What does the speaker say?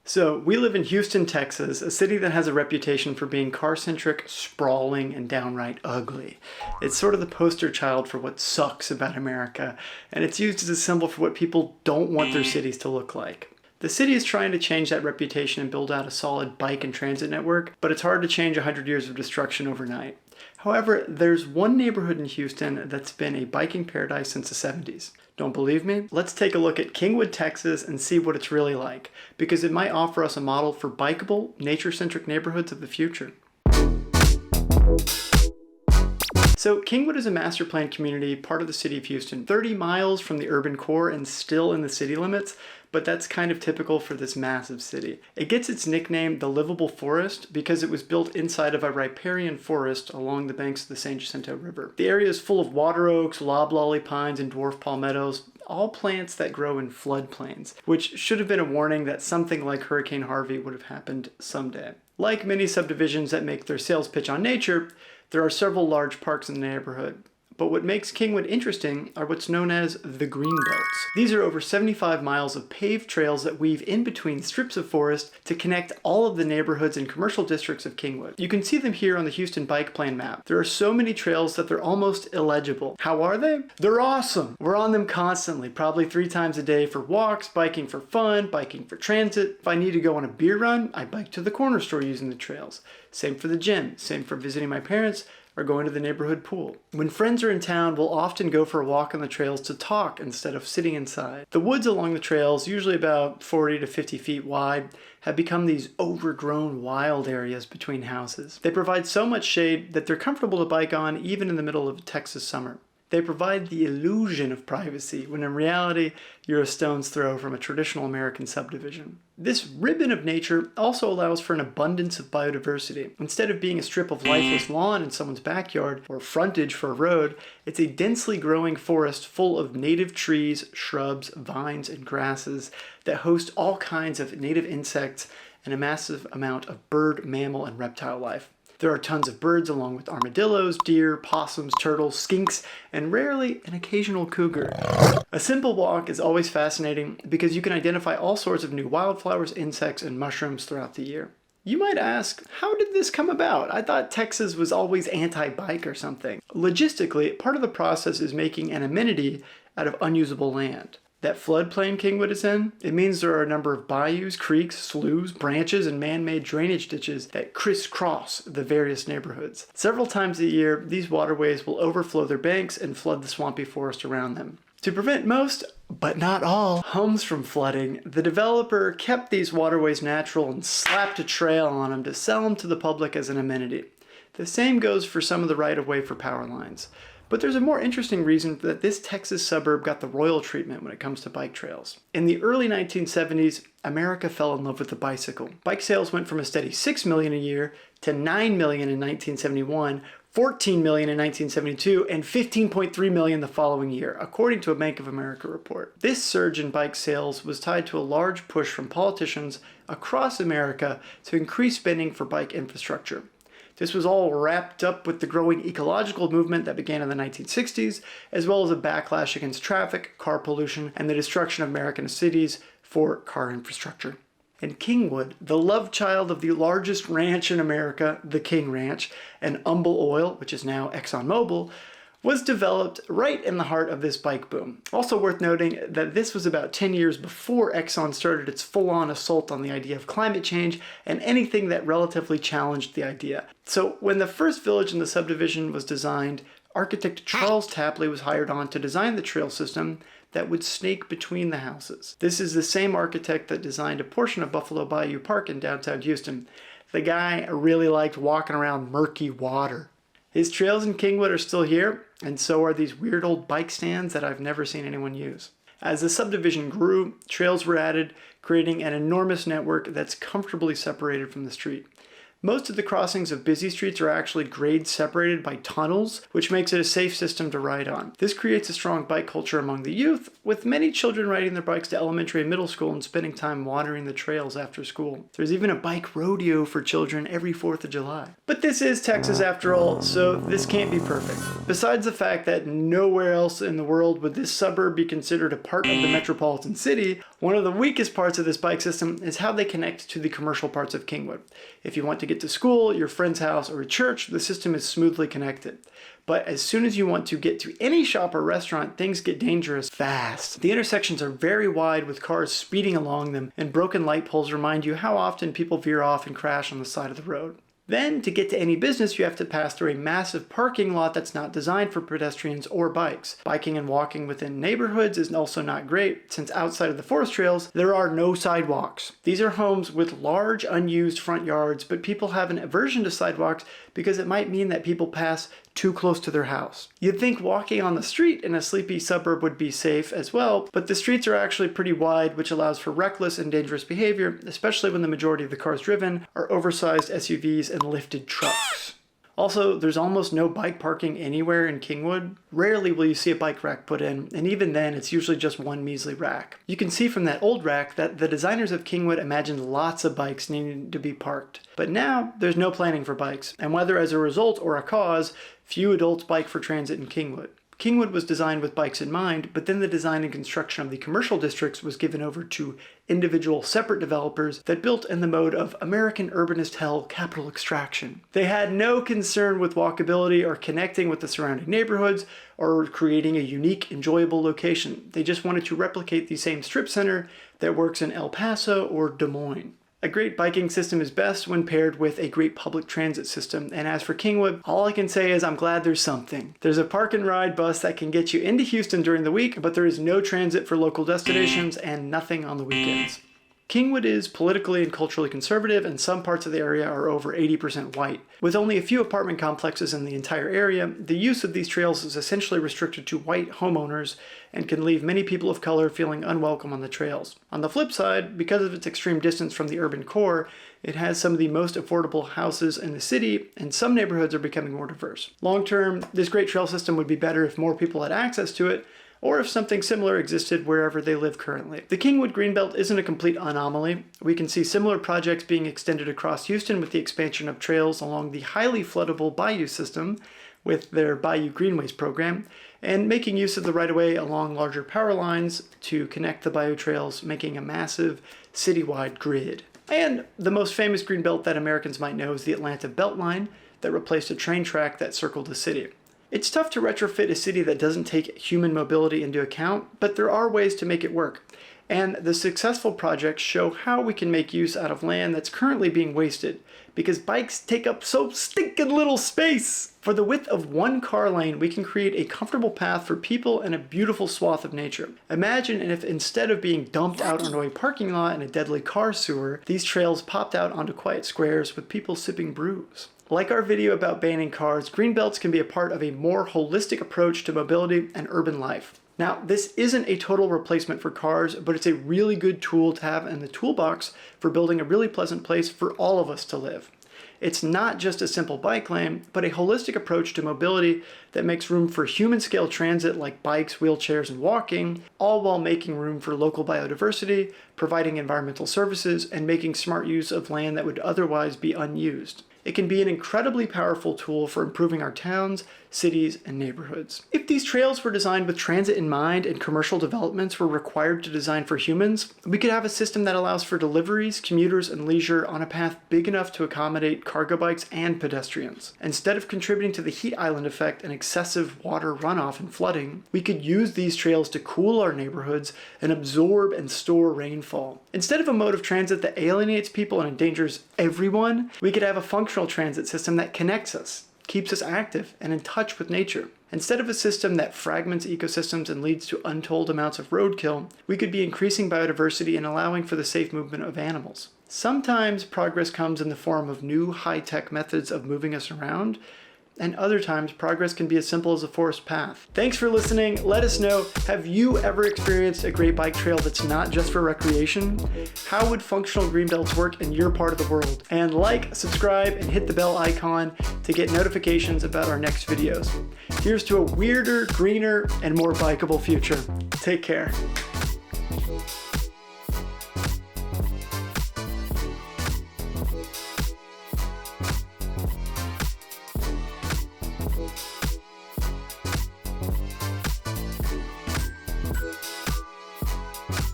So we live in Houston, Texas, a city that has a reputation for being car-centric, sprawling, and downright ugly. It's sort of the poster child for what sucks about America, and it's used as a symbol for what people don't want their cities to look like. The city is trying to change that reputation and build out a solid bike and transit network, but it's hard to change 100 years of destruction overnight. However, there's one neighborhood in Houston that's been a biking paradise since the 70s. Don't believe me? Let's take a look at Kingwood, Texas and see what it's really like, because it might offer us a model for bikeable, nature-centric neighborhoods of the future. So Kingwood is a master planned community, part of the city of Houston, 30 miles from the urban core and still in the city limits, but that's kind of typical for this massive city. It gets its nickname, the Livable Forest, because it was built inside of a riparian forest along the banks of the San Jacinto River. The area is full of water oaks, loblolly pines, and dwarf palmettos, all plants that grow in floodplains, which should have been a warning that something like Hurricane Harvey would have happened someday. Like many subdivisions that make their sales pitch on nature, there are several large parks in the neighborhood. But what makes Kingwood interesting are what's known as the greenbelts. These are over 75 miles of paved trails that weave in between strips of forest to connect all of the neighborhoods and commercial districts of Kingwood. You can see them here on the Houston bike plan map. There are so many trails that they're almost illegible. How are they? They're awesome! We're on them constantly, probably 3 times a day for walks, biking for fun, biking for transit. If I need to go on a beer run, I bike to the corner store using the trails. Same for the gym, same for visiting my parents, or going to the neighborhood pool. When friends are in town, we'll often go for a walk on the trails to talk instead of sitting inside. The woods along the trails, usually about 40 to 50 feet wide, have become these overgrown wild areas between houses. They provide so much shade that they're comfortable to bike on even in the middle of a Texas summer. They provide the illusion of privacy, when in reality, you're a stone's throw from a traditional American subdivision. This ribbon of nature also allows for an abundance of biodiversity. Instead of being a strip of lifeless lawn in someone's backyard or frontage for a road, it's a densely growing forest full of native trees, shrubs, vines, and grasses that host all kinds of native insects and a massive amount of bird, mammal, and reptile life. There are tons of birds along with armadillos, deer, possums, turtles, skinks, and rarely an occasional cougar. A simple walk is always fascinating because you can identify all sorts of new wildflowers, insects, and mushrooms throughout the year. You might ask, how did this come about? I thought Texas was always anti-bike or something. Logistically, part of the process is making an amenity out of unusable land. That floodplain Kingwood is in, it means there are a number of bayous, creeks, sloughs, branches, and man-made drainage ditches that crisscross the various neighborhoods. Several times a year, these waterways will overflow their banks and flood the swampy forest around them. To prevent most, but not all, homes from flooding, the developer kept these waterways natural and slapped a trail on them to sell them to the public as an amenity. The same goes for some of the right-of-way for power lines. But there's a more interesting reason that this Texas suburb got the royal treatment when it comes to bike trails. In the early 1970s, America fell in love with the bicycle. Bike sales went from a steady 6 million a year to 9 million in 1971, 14 million in 1972, and 15.3 million the following year, according to a Bank of America report. This surge in bike sales was tied to a large push from politicians across America to increase spending for bike infrastructure. This was all wrapped up with the growing ecological movement that began in the 1960s, as well as a backlash against traffic, car pollution, and the destruction of American cities for car infrastructure. And Kingwood, the love child of the largest ranch in America, the King Ranch, and Humble Oil, which is now ExxonMobil, was developed right in the heart of this bike boom. Also worth noting that this was about 10 years before Exxon started its full-on assault on the idea of climate change and anything that relatively challenged the idea. So when the first village in the subdivision was designed, architect Charles Tapley was hired on to design the trail system that would snake between the houses. This is the same architect that designed a portion of Buffalo Bayou Park in downtown Houston. The guy really liked walking around murky water. His trails in Kingwood are still here, and so are these weird old bike stands that I've never seen anyone use. As the subdivision grew, trails were added, creating an enormous network that's comfortably separated from the street. Most of the crossings of busy streets are actually grade separated by tunnels, which makes it a safe system to ride on. This creates a strong bike culture among the youth, with many children riding their bikes to elementary and middle school and spending time wandering the trails after school. There's even a bike rodeo for children every 4th of July. But this is Texas after all, so this can't be perfect. Besides the fact that nowhere else in the world would this suburb be considered a part of the metropolitan city, one of the weakest parts of this bike system is how they connect to the commercial parts of Kingwood. If you want to get to school, your friend's house, or a church, the system is smoothly connected. But as soon as you want to get to any shop or restaurant, things get dangerous fast. The intersections are very wide with cars speeding along them, and broken light poles remind you how often people veer off and crash on the side of the road. Then, to get to any business, you have to pass through a massive parking lot that's not designed for pedestrians or bikes. Biking and walking within neighborhoods is also not great, since outside of the forest trails, there are no sidewalks. These are homes with large unused front yards, but people have an aversion to sidewalks because it might mean that people pass too close to their house. You'd think walking on the street in a sleepy suburb would be safe as well, but the streets are actually pretty wide, which allows for reckless and dangerous behavior, especially when the majority of the cars driven are oversized SUVs and lifted trucks. Also, there's almost no bike parking anywhere in Kingwood. Rarely will you see a bike rack put in, and even then it's usually just one measly rack. You can see from that old rack that the designers of Kingwood imagined lots of bikes needing to be parked. But now, there's no planning for bikes, and whether as a result or a cause, few adults bike for transit in Kingwood. Kingwood was designed with bikes in mind, but then the design and construction of the commercial districts was given over to individual separate developers that built in the mode of American urbanist hell capital extraction. They had no concern with walkability or connecting with the surrounding neighborhoods or creating a unique, enjoyable location. They just wanted to replicate the same strip center that works in El Paso or Des Moines. A great biking system is best when paired with a great public transit system, and as for Kingwood, all I can say is I'm glad there's something. There's a park and ride bus that can get you into Houston during the week, but there is no transit for local destinations and nothing on the weekends. Kingwood is politically and culturally conservative, and some parts of the area are over 80% white. With only a few apartment complexes in the entire area, the use of these trails is essentially restricted to white homeowners and can leave many people of color feeling unwelcome on the trails. On the flip side, because of its extreme distance from the urban core, it has some of the most affordable houses in the city, and some neighborhoods are becoming more diverse. Long term, this great trail system would be better if more people had access to it, or if something similar existed wherever they live currently. The Kingwood greenbelt isn't a complete anomaly. We can see similar projects being extended across Houston with the expansion of trails along the highly floodable Bayou system with their Bayou Greenways program, and making use of the right-of-way along larger power lines to connect the Bayou trails, making a massive citywide grid. And the most famous greenbelt that Americans might know is the Atlanta Beltline that replaced a train track that circled the city. It's tough to retrofit a city that doesn't take human mobility into account, but there are ways to make it work. And the successful projects show how we can make use out of land that's currently being wasted, because bikes take up so stinking little space. For the width of one car lane, we can create a comfortable path for people and a beautiful swath of nature. Imagine if instead of being dumped out onto a parking lot in a deadly car sewer, these trails popped out onto quiet squares with people sipping brews. Like our video about banning cars, greenbelts can be a part of a more holistic approach to mobility and urban life. Now, this isn't a total replacement for cars, but it's a really good tool to have in the toolbox for building a really pleasant place for all of us to live. It's not just a simple bike lane, but a holistic approach to mobility that makes room for human-scale transit like bikes, wheelchairs, and walking, all while making room for local biodiversity, providing environmental services, and making smart use of land that would otherwise be unused. It can be an incredibly powerful tool for improving our towns, cities, and neighborhoods. If these trails were designed with transit in mind and commercial developments were required to design for humans, we could have a system that allows for deliveries, commuters, and leisure on a path big enough to accommodate cargo bikes and pedestrians. Instead of contributing to the heat island effect and excessive water runoff and flooding, we could use these trails to cool our neighborhoods and absorb and store rainfall. Instead of a mode of transit that alienates people and endangers everyone, we could have a functional transit system that connects us, keeps us active and in touch with nature. Instead of a system that fragments ecosystems and leads to untold amounts of roadkill, we could be increasing biodiversity and allowing for the safe movement of animals. Sometimes progress comes in the form of new high-tech methods of moving us around, and other times progress can be as simple as a forest path. Thanks for listening. Let us know, have you ever experienced a great bike trail that's not just for recreation? How would functional greenbelts work in your part of the world? And like, subscribe, and hit the bell icon to get notifications about our next videos. Here's to a weirder, greener, and more bikeable future. Take care.